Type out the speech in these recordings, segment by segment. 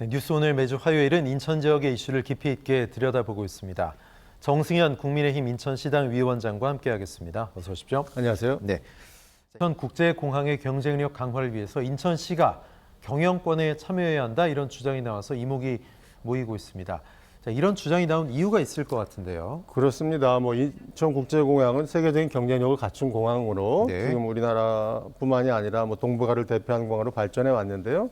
네, 뉴스 오늘 매주 화요일은 인천 지역의 이슈를 깊이 있게 들여다보고 있습니다. 정승현 국민의힘 인천시당 위원장과 함께하겠습니다. 어서 오십시오. 안녕하세요. 네, 인천 국제공항의 경쟁력 강화를 위해서 인천시가 경영권에 참여해야 한다 이런 주장이 나와서 이목이 모이고 있습니다. 자, 이런 주장이 나온 이유가 있을 것 같은데요. 그렇습니다. 인천국제공항은 세계적인 경쟁력을 갖춘 공항으로 네. 지금 우리나라뿐만이 아니라 동북아를 대표하는 공항으로 발전해 왔는데요.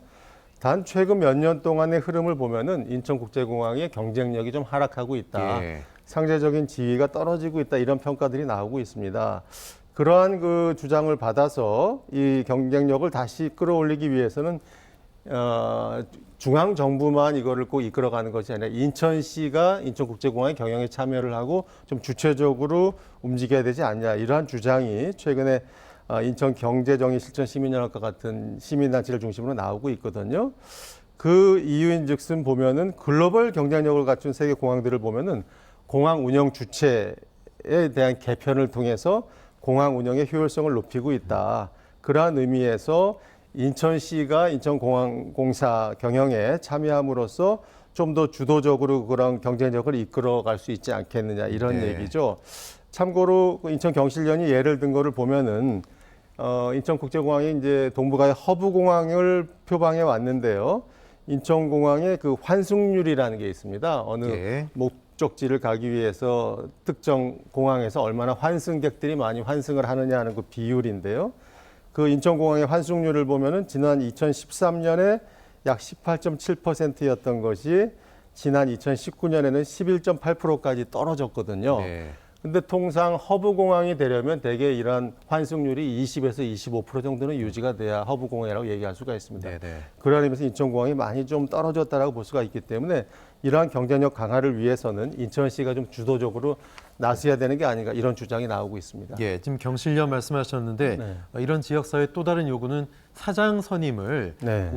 단 최근 몇 년 동안의 흐름을 보면은 인천국제공항의 경쟁력이 좀 하락하고 있다. 예. 상대적인 지위가 떨어지고 있다. 이런 평가들이 나오고 있습니다. 그러한 그 주장을 받아서 이 경쟁력을 다시 끌어올리기 위해서는 중앙 정부만 이거를 꼭 이끌어가는 것이 아니라 인천시가 인천국제공항의 경영에 참여를 하고 좀 주체적으로 움직여야 되지 않냐 이러한 주장이 최근에 인천경제정의실천시민연합과 같은 시민단체를 중심으로 나오고 있거든요. 그 이유인즉슨 보면은 글로벌 경쟁력을 갖춘 세계 공항들을 보면은 공항 운영 주체에 대한 개편을 통해서 공항 운영의 효율성을 높이고 있다. 그러한 의미에서 인천시가 인천공항공사 경영에 참여함으로써 좀 더 주도적으로 그런 경쟁력을 이끌어갈 수 있지 않겠느냐 이런 네. 얘기죠. 참고로 인천경실련이 예를 든 거를 보면은 인천국제공항이 이제 동북아의 허브공항을 표방해 왔는데요. 인천공항에 그 환승률이라는 게 있습니다. 어느 예. 목적지를 가기 위해서 특정 공항에서 얼마나 환승객들이 많이 환승을 하느냐 하는 그 비율인데요. 그 인천공항의 환승률을 보면은 지난 2013년에 약 18.7%였던 것이 지난 2019년에는 11.8%까지 떨어졌거든요. 네. 근데 통상 허브공항이 되려면 대개 이러한 환승률이 20에서 25% 정도는 유지가 돼야 허브공항이라고 얘기할 수가 있습니다. 네네. 그러한 의미에서 인천공항이 많이 좀 떨어졌다라고 볼 수가 있기 때문에 이러한 경쟁력 강화를 위해서는 인천시가 좀 주도적으로 나서야 되는 게 아닌가 이런 주장이 나오고 있습니다. 예, 지금 경실련 말씀하셨는데 네. 이런 지역사회 또 다른 요구는 사장 선임을 네.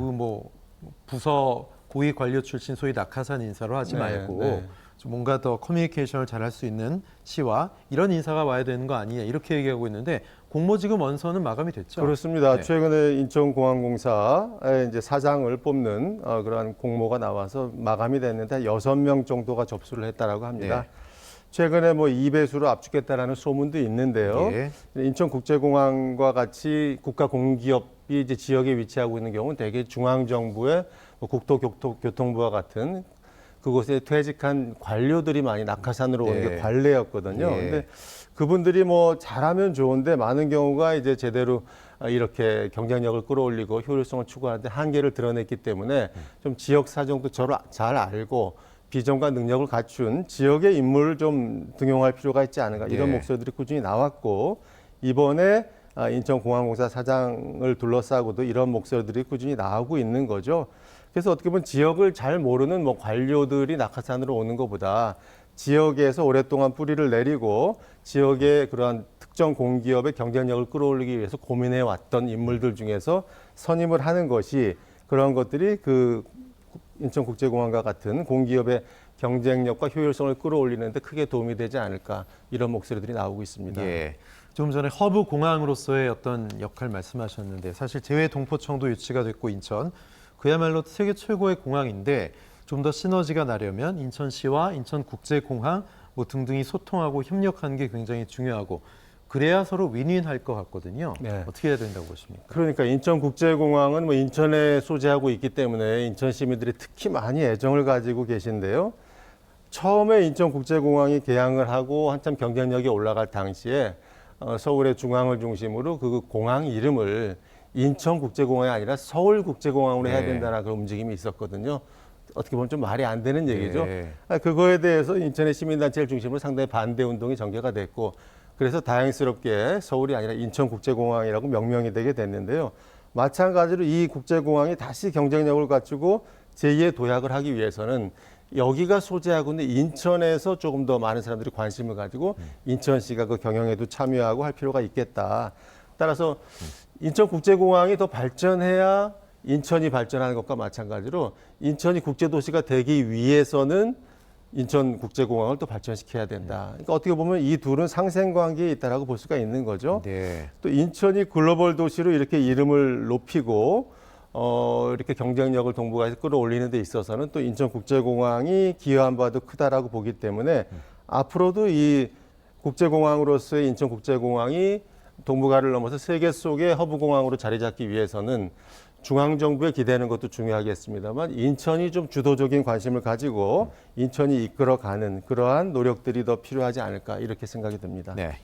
부서 고위 관료 출신 소위 낙하산 인사로 하지 네, 말고 네. 좀 뭔가 더 커뮤니케이션을 잘할 수 있는 시와 이런 인사가 와야 되는 거 아니냐 이렇게 얘기하고 있는데 공모지금 원서는 마감이 됐죠. 그렇습니다. 네. 최근에 인천공항공사에 이제 사장을 뽑는 그러한 공모가 나와서 마감이 됐는데 한 6명 정도가 접수를 했다라고 합니다. 예. 최근에 2배수로 압축했다라는 소문도 있는데요. 예. 인천국제공항과 같이 국가 공기업이 이제 지역에 위치하고 있는 경우는 대개 중앙정부의 국토교통부와 같은 그곳에 퇴직한 관료들이 많이 낙하산으로 오는 네. 게 관례였거든요. 예. 근데 그분들이 잘하면 좋은데 많은 경우가 이제 제대로 이렇게 경쟁력을 끌어올리고 효율성을 추구하는데 한계를 드러냈기 때문에 좀 지역 사정도 잘 알고 비전과 능력을 갖춘 지역의 인물을 좀 등용할 필요가 있지 않은가 이런 예. 목소리들이 꾸준히 나왔고 이번에 인천공항공사 사장을 둘러싸고도 이런 목소리들이 꾸준히 나오고 있는 거죠. 그래서 어떻게 보면 지역을 잘 모르는 관료들이 낙하산으로 오는 것보다 지역에서 오랫동안 뿌리를 내리고 지역의 그러한 특정 공기업의 경쟁력을 끌어올리기 위해서 고민해 왔던 인물들 중에서 선임을 하는 것이 그런 것들이 그 인천국제공항과 같은 공기업의 경쟁력과 효율성을 끌어올리는 데 크게 도움이 되지 않을까 이런 목소리들이 나오고 있습니다. 예. 좀 전에 허브 공항으로서의 어떤 역할 말씀하셨는데 사실 제외 동포청도 유치가 됐고 인천 그야말로 세계 최고의 공항인데 좀 더 시너지가 나려면 인천시와 인천국제공항 등등이 소통하고 협력하는 게 굉장히 중요하고 그래야 서로 윈윈할 것 같거든요. 네. 어떻게 해야 된다고 보십니까? 그러니까 인천국제공항은 인천에 소재하고 있기 때문에 인천 시민들이 특히 많이 애정을 가지고 계신데요. 처음에 인천국제공항이 개항을 하고 한참 경쟁력이 올라갈 당시에 서울의 중앙을 중심으로 그 공항 이름을 인천국제공항이 아니라 서울국제공항으로 해야 네. 된다는 그런 움직임이 있었거든요. 어떻게 보면 좀 말이 안 되는 얘기죠. 네. 그거에 대해서 인천의 시민단체를 중심으로 상당히 반대 운동이 전개가 됐고 그래서 다행스럽게 서울이 아니라 인천국제공항이라고 명명이 되게 됐는데요. 마찬가지로 이 국제공항이 다시 경쟁력을 갖추고 제2의 도약을 하기 위해서는 여기가 소재하고 있는 인천에서 조금 더 많은 사람들이 관심을 가지고 인천시가 그 경영에도 참여하고 할 필요가 있겠다. 따라서 인천국제공항이 더 발전해야 인천이 발전하는 것과 마찬가지로 인천이 국제도시가 되기 위해서는 인천국제공항을 또 발전시켜야 된다. 그러니까 어떻게 보면 이 둘은 상생관계에 있다라고 볼 수가 있는 거죠. 네. 또 인천이 글로벌 도시로 이렇게 이름을 높이고 이렇게 경쟁력을 동북아에서 끌어올리는 데 있어서는 또 인천국제공항이 기여한 바도 크다라고 보기 때문에 앞으로도 이 국제공항으로서의 인천국제공항이 동북아를 넘어서 세계 속의 허브공항으로 자리 잡기 위해서는 중앙정부에 기대는 것도 중요하겠습니다만 인천이 좀 주도적인 관심을 가지고 인천이 이끌어가는 그러한 노력들이 더 필요하지 않을까 이렇게 생각이 듭니다. 네.